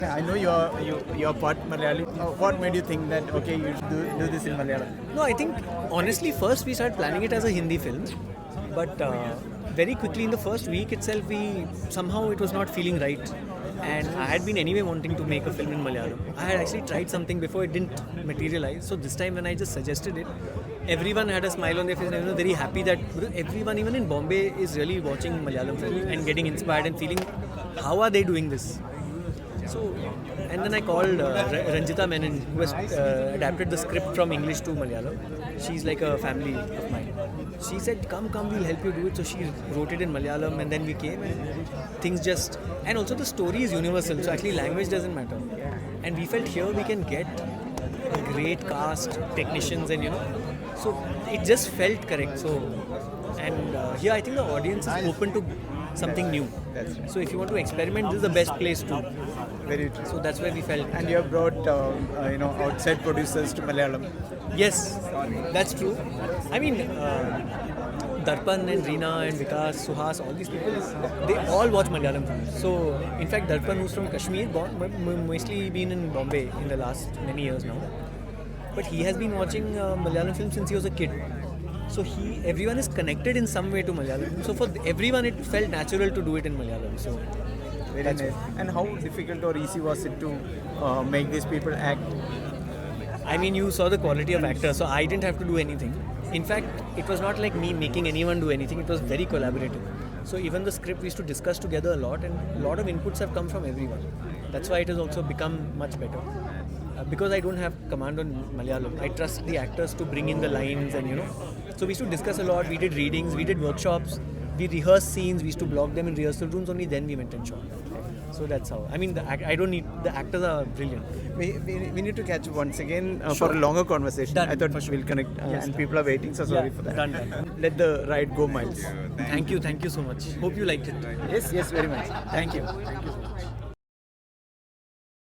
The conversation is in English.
I know you're part Malayali. What made you think that okay you should do this in Malayalam? No, I think honestly, first we started planning it as a Hindi film, but very quickly in the first week itself, we somehow it was not feeling right. And I had been anyway wanting to make a film in Malayalam. I had actually tried something before, it didn't materialize. So this time when I just suggested it, everyone had a smile on their face and I was very happy that everyone, even in Bombay, is really watching Malayalam films and getting inspired and feeling, how are they doing this? So, and then I called Ranjita Menon, who has adapted the script from English to Malayalam. She's like a family of mine. She said, come, we'll help you do it. So she wrote it in Malayalam and then we came and things just... And also the story is universal, so actually language doesn't matter. And we felt here we can get a great cast, technicians and so it just felt correct. So, and here I think the audience is open to something new. So if you want to experiment, this is the best place to. Very true. So that's where we felt. And you have brought outside producers to Malayalam. Yes, that's true. I mean, Darpan and Reena and Vikas, Suhas, all these people, they all watch Malayalam films. So, in fact, Darpan, who's from Kashmir, mostly been in Bombay in the last many years now. But he has been watching Malayalam films since he was a kid. So everyone is connected in some way to Malayalam. So for everyone, it felt natural to do it in Malayalam. So very nice. And how difficult or easy was it to make these people act? I mean, you saw the quality of actors, so I didn't have to do anything. In fact, it was not like me making anyone do anything. It was very collaborative. So even the script we used to discuss together a lot, and a lot of inputs have come from everyone. That's why it has also become much better. Because I don't have command on Malayalam, I trust the actors to bring in the lines and So we used to discuss a lot, we did readings, we did workshops, we rehearsed scenes, we used to block them in rehearsal rooms, only then we went and shot. So that's how. I mean, I don't need, the actors are brilliant. We need to catch up once again for a longer conversation. Done. I thought we'll connect and people are waiting, so sorry for that. Done. Let the ride go, Miles. Thank you so much. Hope you liked it. Yes, very much. Thank you.